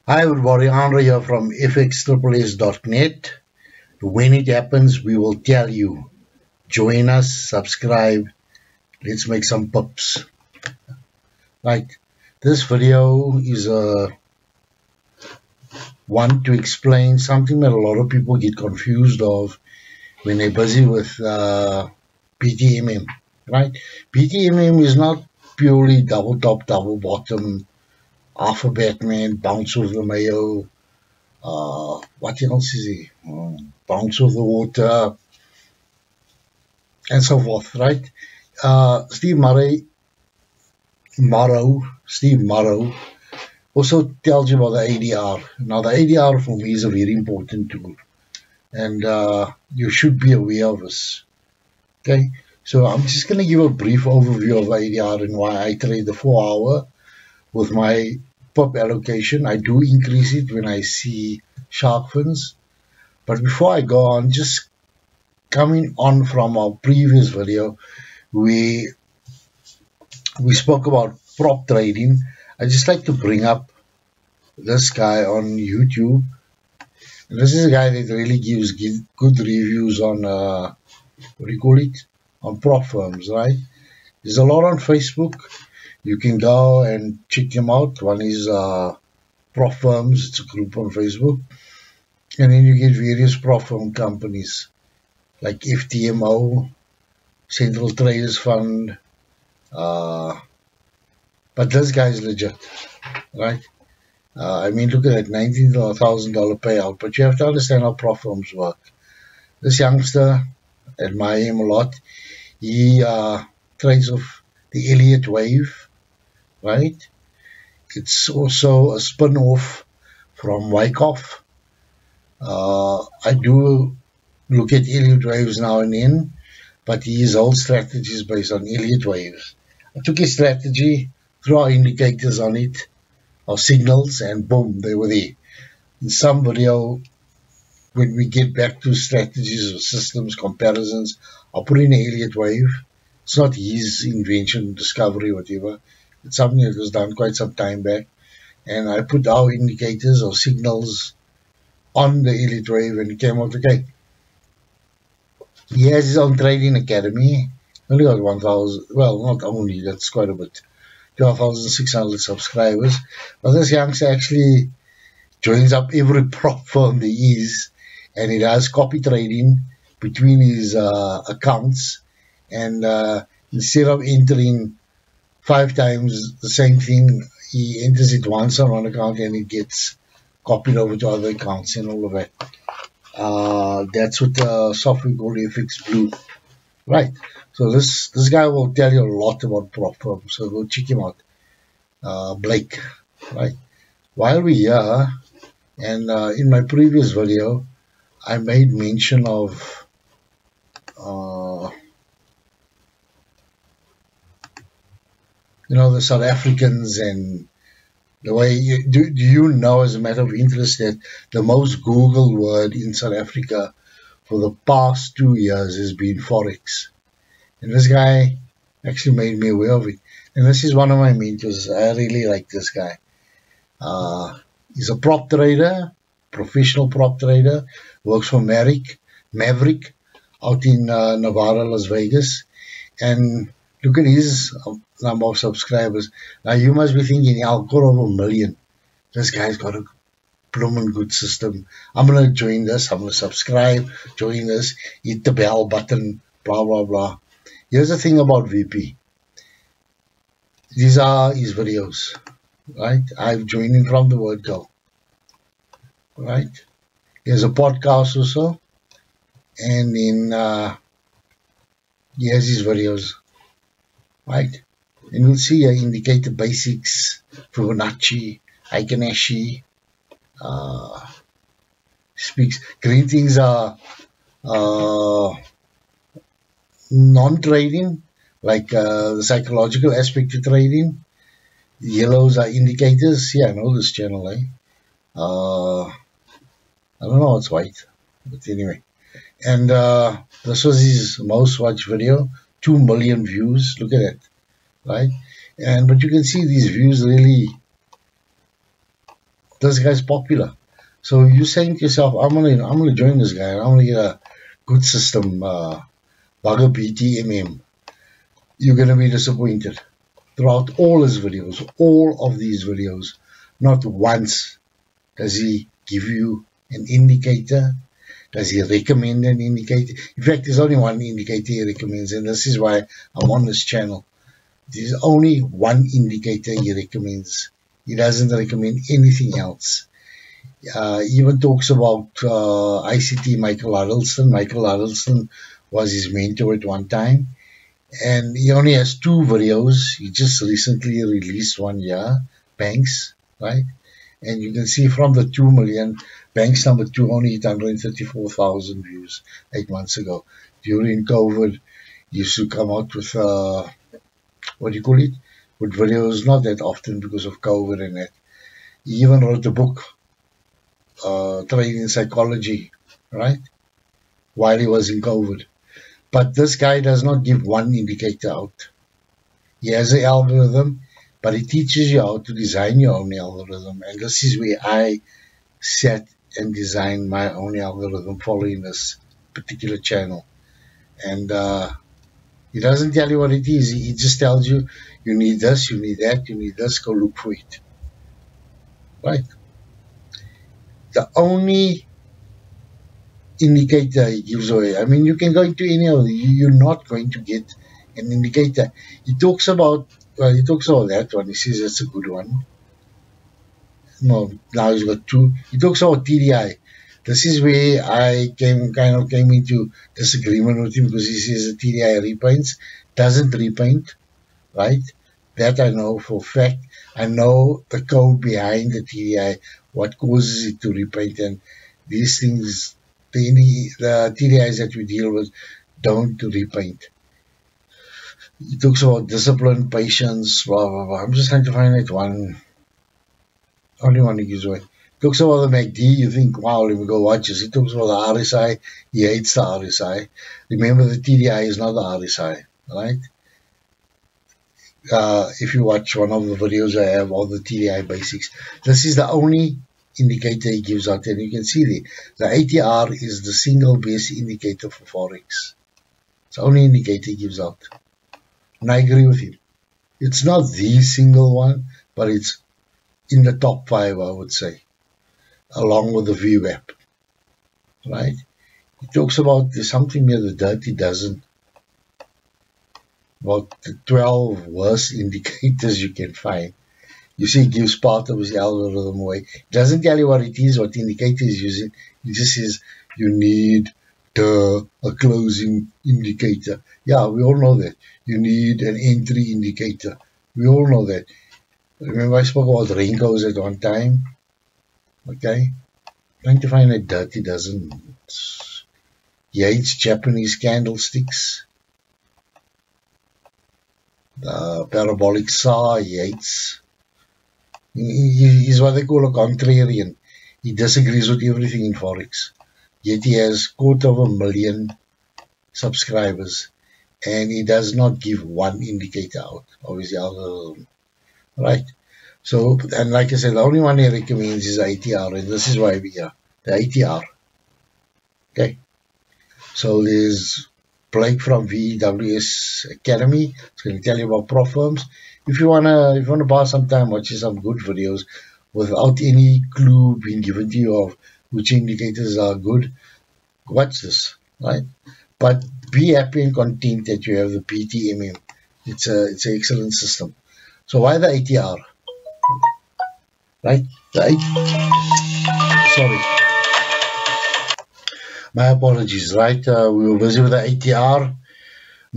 Hi everybody, Andre here from fxSSS.net. When it happens, we will tell you. Join us, subscribe, let's make some pips. Right, this video is one to explain something that a lot of people get confused of when they're busy with BTMM. Right, BTMM is not purely double top, double bottom, alphabet man, bounce of the mayo. What else is he? Bounce of the water, and so forth, right? Steve Morrow also tells you about the ADR. Now, the ADR for me is a very important tool, and you should be aware of this. Okay, so I'm just going to give a brief overview of ADR and why I trade the 4 hour with my pop allocation. I do increase it when I see shark fins. But before I go on, just coming on from our previous video, we spoke about prop trading. I just like to bring up this guy on YouTube. And this is a guy that really gives good reviews on what do you call it? On prop firms, right? There's a lot on Facebook. You can go and check them out. One is prop firms. It's a group on Facebook. And then you get various prop firm companies like FTMO, Central Traders Fund. But this guy is legit, right? I mean, look at that, $19,000 payout. But you have to understand how prop firms work. This youngster, admire him a lot. He trades off the Elliott Wave, right? It's also a spin-off from Wyckoff. I do look at Elliott Waves now and then, but his whole strategy is based on Elliott Waves. I took his strategy, threw our indicators on it, our signals, and boom, they were there. In some video, when we get back to strategies or systems, comparisons, I'll put in an Elliott Wave. It's not his invention, discovery, whatever. It's something that was done quite some time back. And I put our indicators or signals on the Elliott Wave and it came out okay. He has his own trading academy. Only got 1,000, well, not only, that's quite a bit, 12,600 subscribers. But this youngster actually joins up every prop firm there is, and he does copy trading between his accounts. And instead of entering 5 times the same thing, he enters it once on one account and it gets copied over to other accounts and all of that. That's what the software called FX Blue. Right. So this guy will tell you a lot about prop firms. So go check him out. Blake. Right. While we're here, and in my previous video, I made mention of the South Africans and the way do you know, as a matter of interest, that the most Googled word in South Africa for the past 2 years has been Forex. And this guy actually made me aware of it. And this is one of my mentors. I really like this guy. He's a prop trader, professional prop trader, works for Maverick out in Nevada, Las Vegas. And look at his number of subscribers. Now you must be thinking, I'll go over 1 million. This guy's got a blooming good system. I'm going to join this. I'm going to subscribe, join this, hit the bell button, blah, blah, blah. Here's the thing about VP. These are his videos, right? I've joined in from the word go, right? Here's a podcast also. And then he has his videos, right? And we'll see indicator basics, Fibonacci, Heikin-Ashi, speaks. Green things are non-trading, like the psychological aspect of trading. Yellows are indicators. Yeah, I know this channel, eh? I don't know what's white, but anyway. And this was his most watched video, 2 million views. Look at that, right? But you can see these views really this guy's popular. So you're saying to yourself, I'm gonna join this guy and I'm gonna get a good system, Bugger BTMM. You're gonna be disappointed. Throughout all his videos, all of these videos, not once does he give you an indicator. Does he recommend an indicator? In fact, there's only one indicator he recommends, and this is why I'm on this channel. There's only one indicator he recommends. He doesn't recommend anything else. He even talks about ICT Michael Huddleston. Michael Huddleston was his mentor at one time. And he only has 2 videos. He just recently released one, Banks, right? And you can see from the 2 million, Banks number 2 only hit 134,000 views 8 months ago. During COVID, he used to come out with, what do you call it? With videos, not that often because of COVID and that. He even wrote a book, Training in Psychology, right? While he was in COVID. But this guy does not give one indicator out. He has an algorithm, but he teaches you how to design your own algorithm. And this is where I sat and designed my own algorithm following this particular channel. And he doesn't tell you what it is. He just tells you, you need this, you need that, you need this, go look for it. Right? The only indicator he gives away. I mean, you can go into any of them. You're not going to get an indicator. He talks about that one. He says that's a good one. No, now he's got 2. He talks about TDI. This is where I came into disagreement with him, because he says the TDI repaints. Doesn't repaint, right? That I know for a fact. I know the code behind the TDI, what causes it to repaint, and these things, the TDIs that we deal with don't repaint. He talks about discipline, patience, blah, blah, blah. I'm just trying to find that one. Only one he gives away. He talks about the MACD. You think, wow, let me go watch this. He talks about the RSI. He hates the RSI. Remember, the TDI is not the RSI, right? If you watch one of the videos I have, all the TDI basics, this is the only indicator he gives out, and you can see the ATR is the single best indicator for Forex. It's the only indicator he gives out. And I agree with him. It's not the single one, but it's in the top 5, I would say, along with the VWAP. Right? He talks about there's something near the Dirty Dozen, about the 12 worst indicators you can find. You see, he gives part of his algorithm away. He doesn't tell you what it is, what indicator he's using. He just says, you need a closing indicator. Yeah, we all know that. You need an entry indicator. We all know that. Remember I spoke about Renkos at one time? Okay. Trying to find a Dirty Dozen. He hates Japanese candlesticks. The parabolic saw he hates. He's what they call a contrarian. He disagrees with everything in Forex. Yet he has 250,000 subscribers. And he does not give one indicator out of his algorithm. Right? So, and like I said, the only one he recommends is ATR. And this is why we are. The ATR. Okay. So there's Blake from VWS Academy. It's going to tell you about prop firms. If you wanna pass some time watching some good videos without any clue being given to you of which indicators are good, watch this, right? But be happy and content that you have the BTMM. It's an excellent system. So why the ATR? Right? Sorry. My apologies, right? We were busy with the ATR.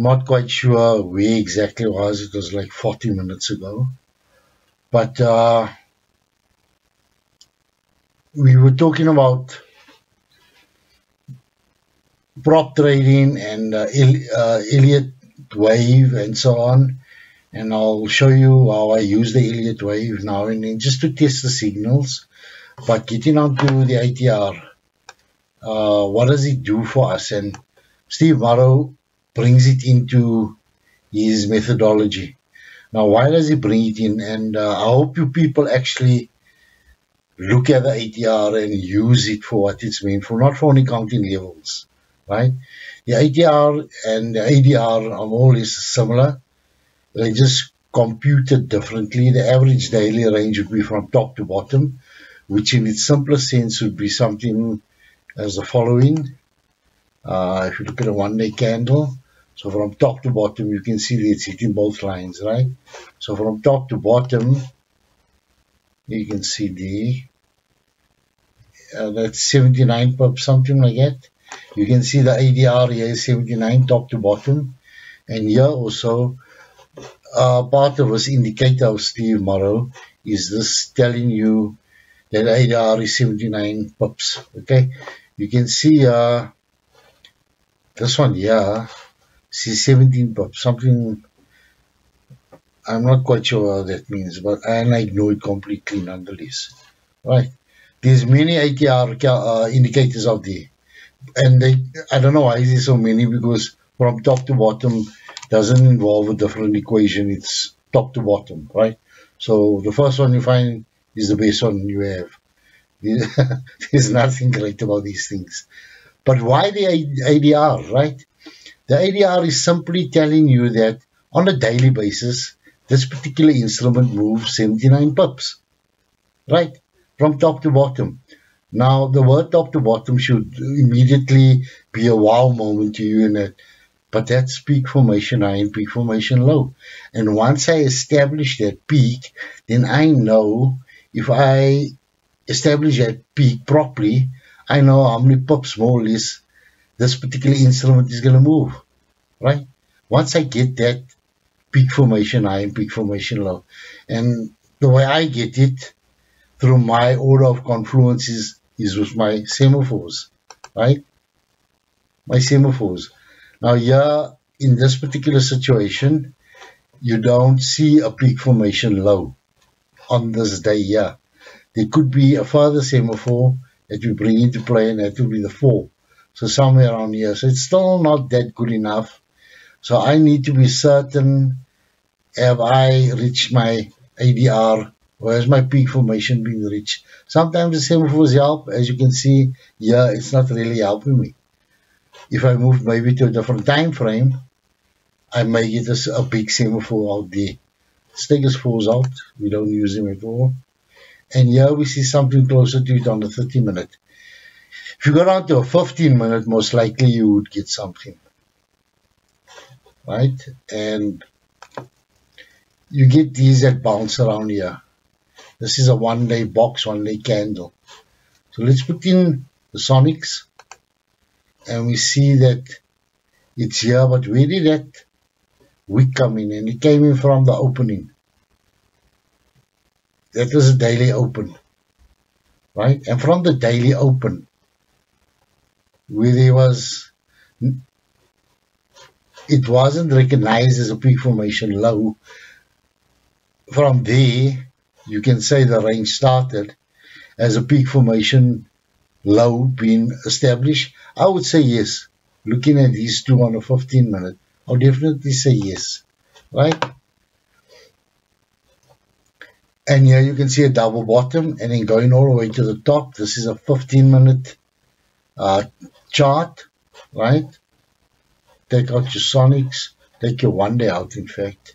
Not quite sure where exactly it was. It was like 40 minutes ago. But we were talking about prop trading and Elliott wave and so on. And I'll show you how I use the Elliott wave now and then just to test the signals. But getting on to the ATR, what does it do for us? And Steve Morrow brings it into his methodology. Now, why does he bring it in? And I hope you people actually look at the ATR and use it for what it's meant for, not for only counting levels, right? The ATR and the ADR are more or less similar. They just computed differently. The average daily range would be from top to bottom, which in its simplest sense would be something as the following. If you look at a one-day candle, so from top to bottom, you can see that it's hitting both lines, right? So from top to bottom, you can see that's 79 pips, something like that. You can see the ADR here is 79 top to bottom. And here also, part of this indicator of Steve Morrow is this telling you that ADR is 79 pips. Okay, you can see this one here, see 17 pips, something. I'm not quite sure what that means, but I ignore it completely nonetheless. Right? There's many ATR indicators out there, and I don't know why there's so many, because from top to bottom doesn't involve a different equation. It's top to bottom, right? So the first one you find is the best one you have. There's nothing great about these things. But why the ADR, right? The ADR is simply telling you that on a daily basis, this particular instrument moves 79 pips, right? From top to bottom. Now, the word top to bottom should immediately be a wow moment to you in that, but that's peak formation high and peak formation low. And once I establish that peak, then I know if I establish that peak properly, I know how many pips more or less this particular instrument is going to move, right? Once I get that peak formation high and peak formation low, and the way I get it through my order of confluence is with my semaphores, right? My semaphores. Now here, in this particular situation, you don't see a peak formation low on this day here. There could be a further semaphore that we bring into play, and that will be the 4. So somewhere around here. So it's still not that good enough. So I need to be certain, have I reached my ADR, or has my peak formation been reached? Sometimes the semaphores help. As you can see here, it's not really helping me. If I move maybe to a different time frame, I may get a big semaphore out there. Let's take his 4s out. We don't use them at all. And here we see something closer to it on the 30-minute. If you go down to a 15-minute, most likely you would get something, right? And you get these that bounce around here. This is a one-day box, one-day candle. So let's put in the Sonics, and we see that it's here, but where did that wick come in? And it came in from the opening. That was a daily open, right? And from the daily open, where there was, it wasn't recognized as a peak formation low. From there, you can say the range started as a peak formation low being established. I would say yes. Looking at these two on a 15-minute, I'll definitely say yes, right? And here you can see a double bottom, and then going all the way to the top. This is a 15-minute chart, right? Take out your Sonics, take your one day out, in fact.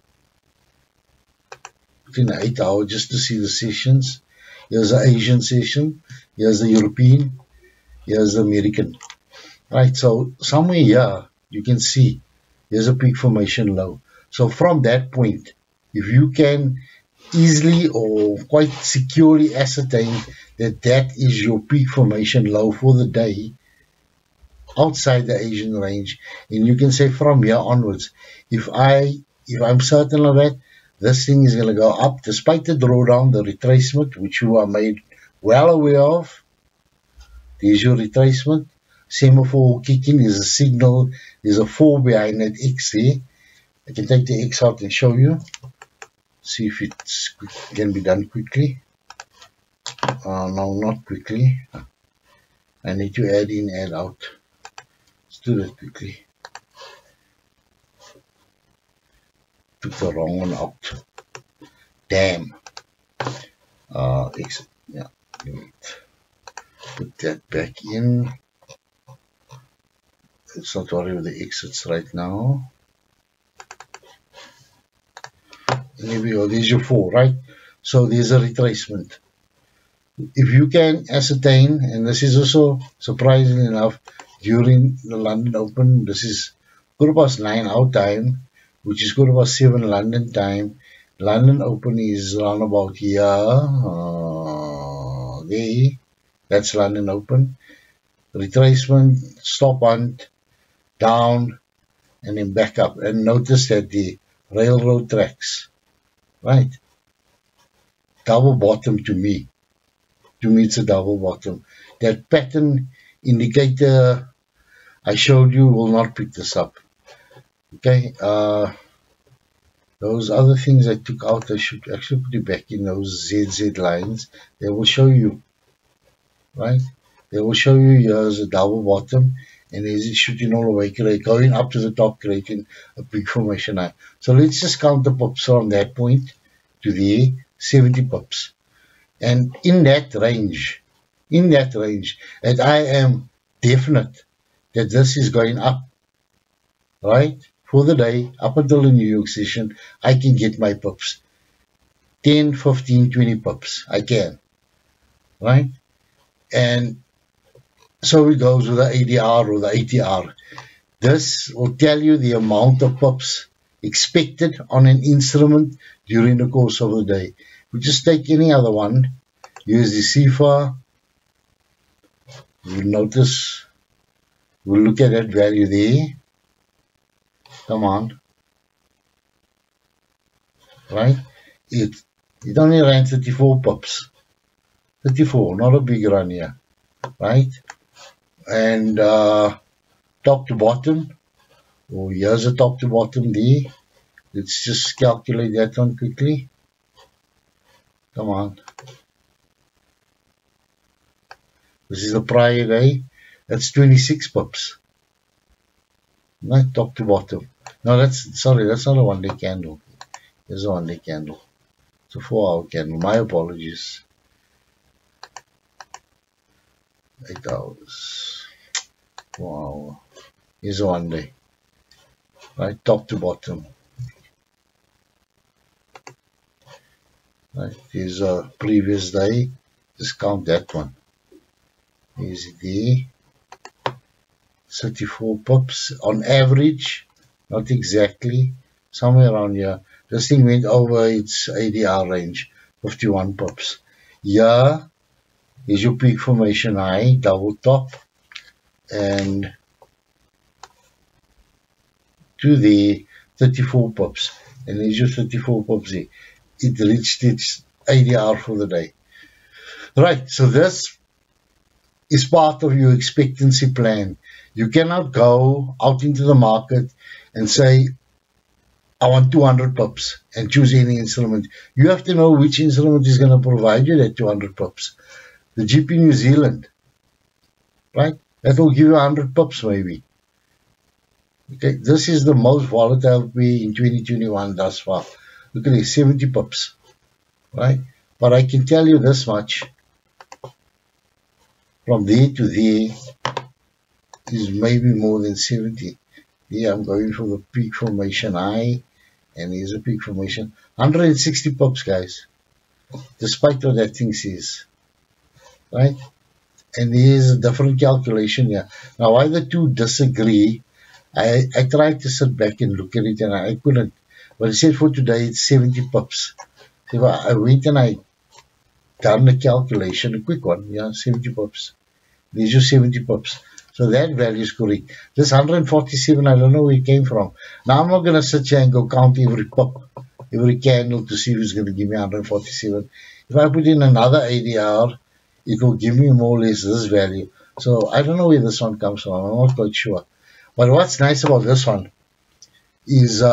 Put in an 8 hour just to see the sessions. Here's the Asian session, here's the European, here's the American. Right, so somewhere here you can see there's a peak formation low. So from that point, if you can easily or quite securely ascertain that that is your peak formation low for the day outside the Asian range, and you can say from here onwards, if I'm certain of that, this thing is going to go up despite the drawdown, the retracement, which you are made well aware of. There's your retracement. Semaphore kicking is a signal. There's a 4 behind that X there. I can take the X out and show you. See if it can be done quickly. No, not quickly. I need to add in, add out. Let's do that quickly. Took the wrong one out. Damn. X, yeah. Put that back in. Let's not worry with the exits right now. And here we go. There's your 4, right? So there's a retracement. If you can ascertain, and this is also surprisingly enough during the London Open, this is 9 our time, which is 7 London time. London Open is around about here. There. That's London Open. Retracement, stop hunt, down, and then back up. And notice that the railroad tracks, right? Double bottom to me. To me, it's a double bottom. That pattern indicator I showed you will not pick this up. Okay. Those other things I took out, I should actually put it back in those ZZ lines. They will show you, right? They will show you here's a double bottom, and is it shooting all the way, going up to the top, creating a big formation line. So let's just count the pips from that point to the 70 pips. And in that range, that I am definite that this is going up, right? For the day, up until the New York session, I can get my pips. 10, 15, 20 pips. I can. Right? And so it goes with the ADR or the ATR. This will tell you the amount of pips expected on an instrument during the course of the day. We just take any other one. Use the CFA. You'll notice, we'll look at that value there. Come on. Right? It only ran 34 pips. 34, not a big run here. Right? And top to bottom. Oh, here's a top to bottom there. Let's just calculate that one quickly. Come on. This is the prior day. That's 26 pips. Right, top to bottom. No, that's not a one-day candle. There's a one-day candle. It's a 4-hour candle. My apologies. 8 hours. 4 hour. Here's a one day. Right, top to bottom. Right, here's a previous day. Just count that one. Here's it there. 34 pips on average. Not exactly. Somewhere around here. This thing went over its ADR range. 51 pips. Here is your peak formation high. Double top. And to the 34 pips. And there's your 34 pips there. It reached its ADR for the day. Right, so this is part of your expectancy plan. You cannot go out into the market and say, I want 200 pips and choose any instrument. You have to know which instrument is going to provide you that 200 pips. The GP New Zealand, right? That will give you 100 pips maybe. Okay, this is the most volatile pair in 2021 thus far. Look at this, 70 pips, right? But I can tell you this much. From there to there is maybe more than 70. Here I'm going for the peak formation high, and here's a peak formation. 160 pips, guys, despite what that thing says, right? And here's a different calculation here. Now, why the two disagree, I tried to sit back and look at it, and I couldn't. But it said for today it's 70 pips. So I went and I done the calculation, a quick one, yeah, 70 pips. These are 70 pips. So that value is correct. This 147, I don't know where it came from. Now I'm not going to sit here and go count every pip, every candle to see who's going to give me 147. If I put in another ADR, it will give me more or less this value. So I don't know where this one comes from. I'm not quite sure. But what's nice about this one is,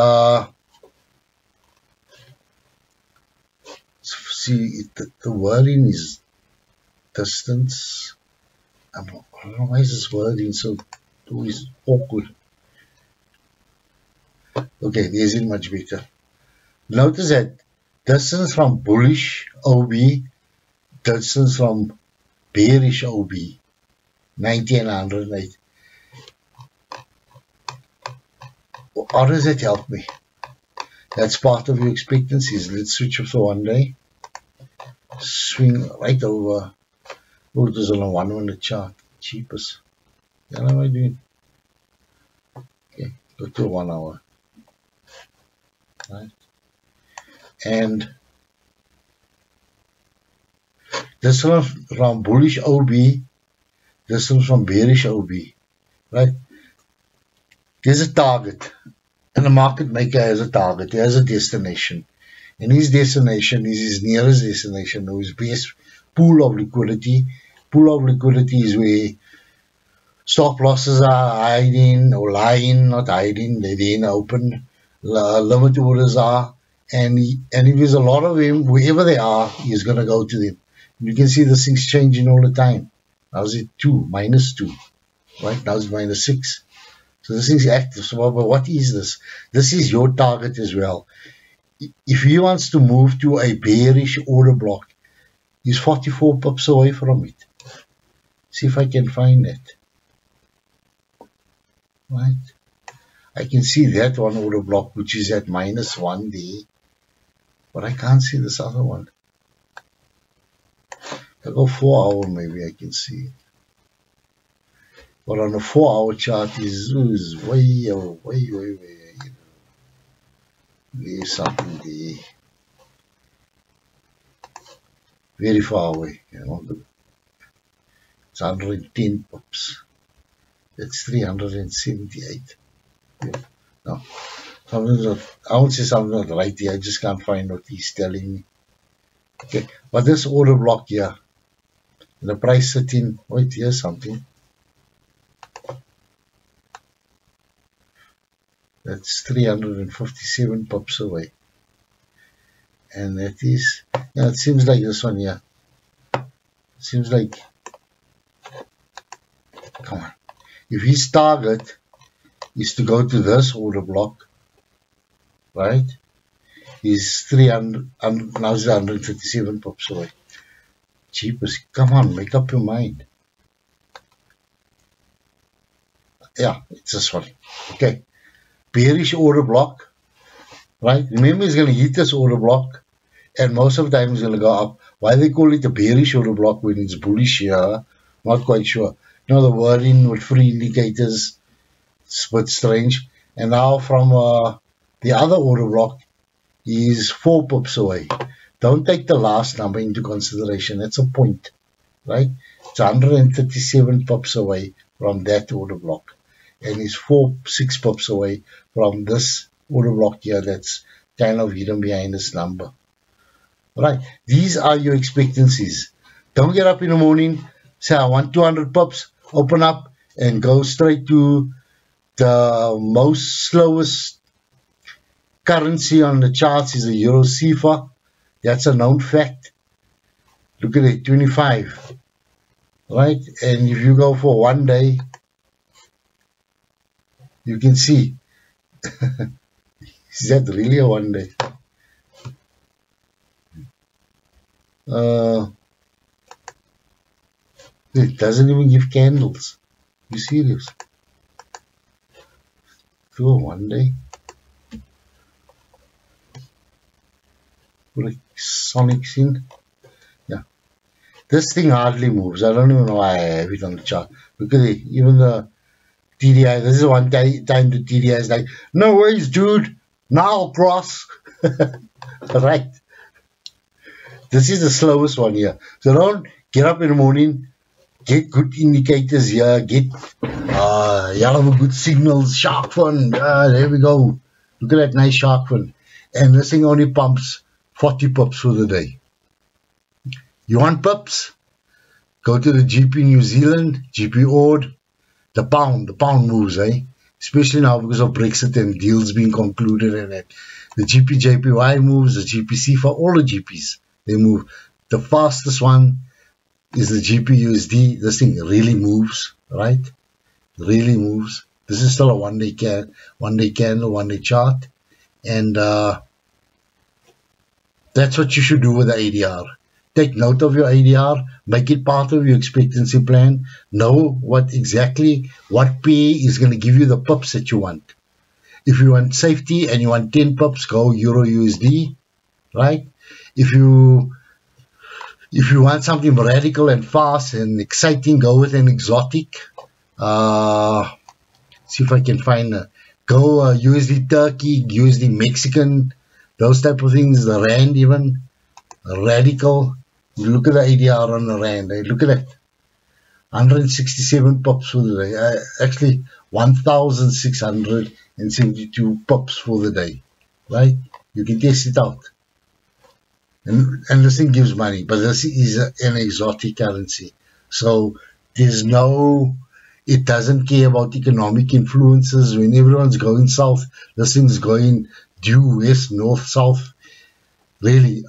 see, the wording is distance. I don't know why is this wording so always awkward. Okay, there's it much better. Notice that distance from bullish OB, distance from bearish OB, 90 and 108. How does that help me? That's part of your expectancies. Let's switch up for 1 day. Swing right over. Oh, it was on a 1 minute chart. Cheapest. What am I doing? Okay, go to 1 hour. Right. And this one from bullish OB, this one from bearish OB. Right? There's a target. And the market maker has a target. He has a destination. And his destination is his nearest destination, or his best pool of liquidity. Pool of liquidity is where stop losses are hiding or lying, not hiding. They're in open. Limit orders are. And if there's a lot of them, wherever they are, he's going to go to them. You can see this thing's changing all the time. Now is it 2, -2. Right? Now it's -6. So this thing's active. So, but what is this? This is your target as well. If he wants to move to a bearish order block, he's 44 pips away from it. See if I can find that. Right? I can see that one order block, which is at -1 there. But I can't see this other one. I go 4 hour, maybe I can see it. But on a 4 hour chart is way. There's something there. Very far away. You know, it's 110 pips. That's 378. Yeah. No. Something's not, I won't say something's not right here. I just can't find what he's telling me. Okay. But this order block here, the price sitting, wait, here's something. That's 357 pips away. And that is, yeah, it seems like this one here. Seems like, come on. If his target is to go to this order block, right? He's 300, now it's 137 pips away. Cheapest, come on, make up your mind. Yeah, it's this one. Okay. Bearish order block, right? Remember, it's going to hit this order block, and most of the time it's going to go up. Why they call it a bearish order block when it's bullish here? Not quite sure. You know, the wording with free indicators, it's a bit strange. And now from the other order block is 4 pips away. Don't take the last number into consideration. That's a point, right? It's 137 pips away from that order block. And it's 6 pips away from this order block here that's kind of hidden behind this number. Right, these are your expectancies. Don't get up in the morning, say I want 200 pips, open up and go straight to the most slowest currency on the charts is the Euro CFA. That's a known fact. Look at it, 25. Right, and if you go for 1 day, you can see, is that really a 1 day? It doesn't even give candles. You serious? To a 1 day? Put a sonic scene. Yeah. This thing hardly moves. I don't even know why I have it on the chart. Look at it. Even the TDI, this is one time the TDI is like, no ways, dude, now cross. Right. This is the slowest one here. So don't get up in the morning, get good indicators here, get yellow good signals, shark fin. There we go. Look at that nice shark fin. And this thing only pumps 40 pips for the day. You want pips? Go to the GP New Zealand, GP Ord. The pound moves, especially now because of Brexit and deals being concluded and that. The GP JPY moves, the GP CFA, all the GPs, they move. The fastest one is the GP USD. This thing really moves, right? Really moves. This is still a 1 day candle, 1 day chart. And that's what you should do with the ADR. take note of your ADR, make it part of your expectancy plan, know what pay is going to give you the pips that you want. If you want safety and you want 10 pips, go Euro USD, right? If you want something radical and fast and exciting, go with an exotic. See if I can find go USD Turkey, USD Mexican, those type of things, the Rand even, radical. You look at the ADR on the Rand, look at that, 167 pips for the day, actually 1,672 pips for the day, right? You can test it out. And this thing gives money, but this is an exotic currency. So there's no, it doesn't care about economic influences. When everyone's going south, this thing's going due west, north, south. Really,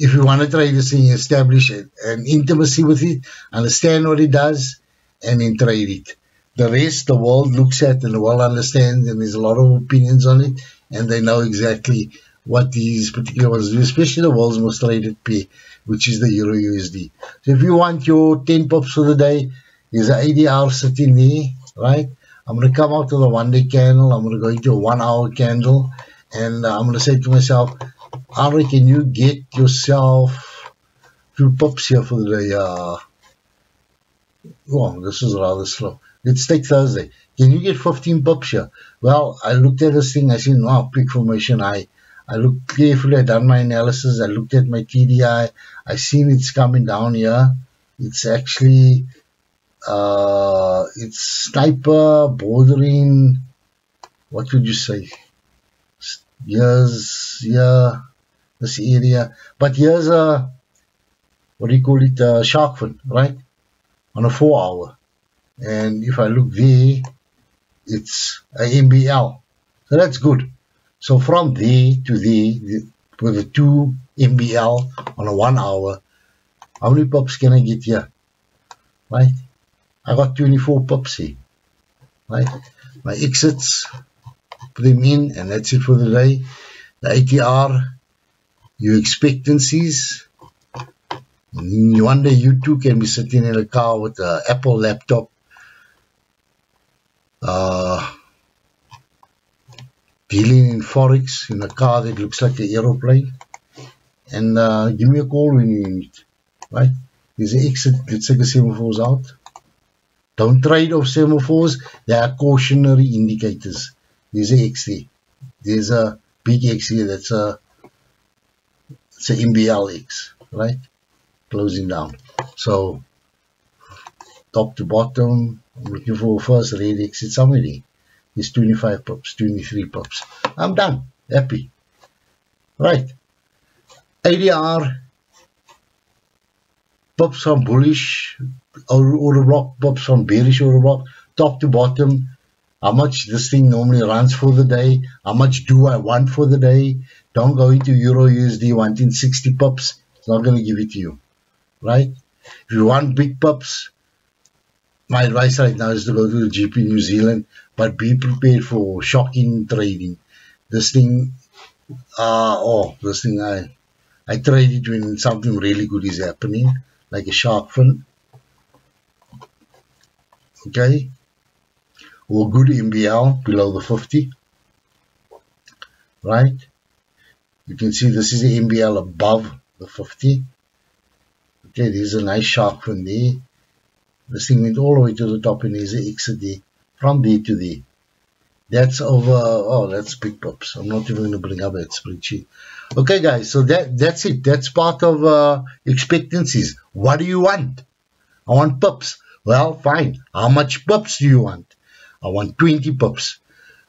if you want to try this thing, establish an intimacy with it, understand what it does, and then trade it. The rest, the world looks at and the world understands, and there's a lot of opinions on it, and they know exactly what these particular ones do, especially the world's most traded pair, which is the Euro USD. So if you want your 10 pips for the day, there's an ADR sitting there, right? I'm going to come out to the 1 day candle. I'm going to go into a 1 hour candle, and I'm going to say to myself, Henry, can you get yourself a few pips here for the day? Oh, this is rather slow. Let's take Thursday. Can you get 15 pips here? Well, I looked at this thing. I said, no, peak formation. I looked carefully. I done my analysis. I looked at my TDI. I seen it's coming down here. It's actually, it's sniper, bordering, what would you say? Here's, yeah, this area. But here's a, what do you call it, shark fin, right? On a 4 hour. And if I look there, it's a MBL. So that's good. So from there to there, with a 2 MBL on a 1 hour, how many pips can I get here? Right? I got 24 pips here. Right? My exits, put them in, and that's it for the day. The ATR, your expectancies. And one day you too can be sitting in a car with an Apple laptop, dealing in Forex in a car that looks like an aeroplane, and give me a call when you need it, right? There's an exit. Let's take the semaphores out. Don't trade off semaphores. They are cautionary indicators. There's a X there. There's a big X here. It's a MBLX, right? Closing down. So top to bottom, I'm looking for first red exit somewhere there. It's 25 pips, 23 pips. I'm done. Happy. Right. ADR, pips from bullish order block, pips from bearish order block, top to bottom. How much this thing normally runs for the day? How much do I want for the day? Don't go into Euro USD wanting 60 pips. It's not going to give it to you. Right? If you want big pips, my advice right now is to go to the GP New Zealand, but be prepared for shocking trading. This thing, I trade it when something really good is happening, like a shark fin. Okay? Or good MBL below the 50. Right? You can see this is the MBL above the 50. Okay, there's a nice shark fin there. This thing went all the way to the top, and there's an exit there. From there to there. That's over, oh, that's big pips. I'm not even going to bring up that spreadsheet. Okay, guys, so that's it. That's part of expectancies. What do you want? I want pips. Well, fine. How much pips do you want? I want 20 pips.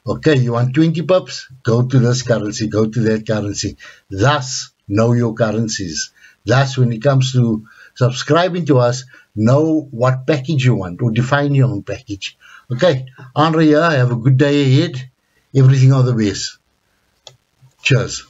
Okay, you want 20 pips? Go to this currency, go to that currency. Thus, know your currencies. Thus, when it comes to subscribing to us, know what package you want, or define your own package. Okay, Henry here, have a good day ahead. Everything of the best. Cheers.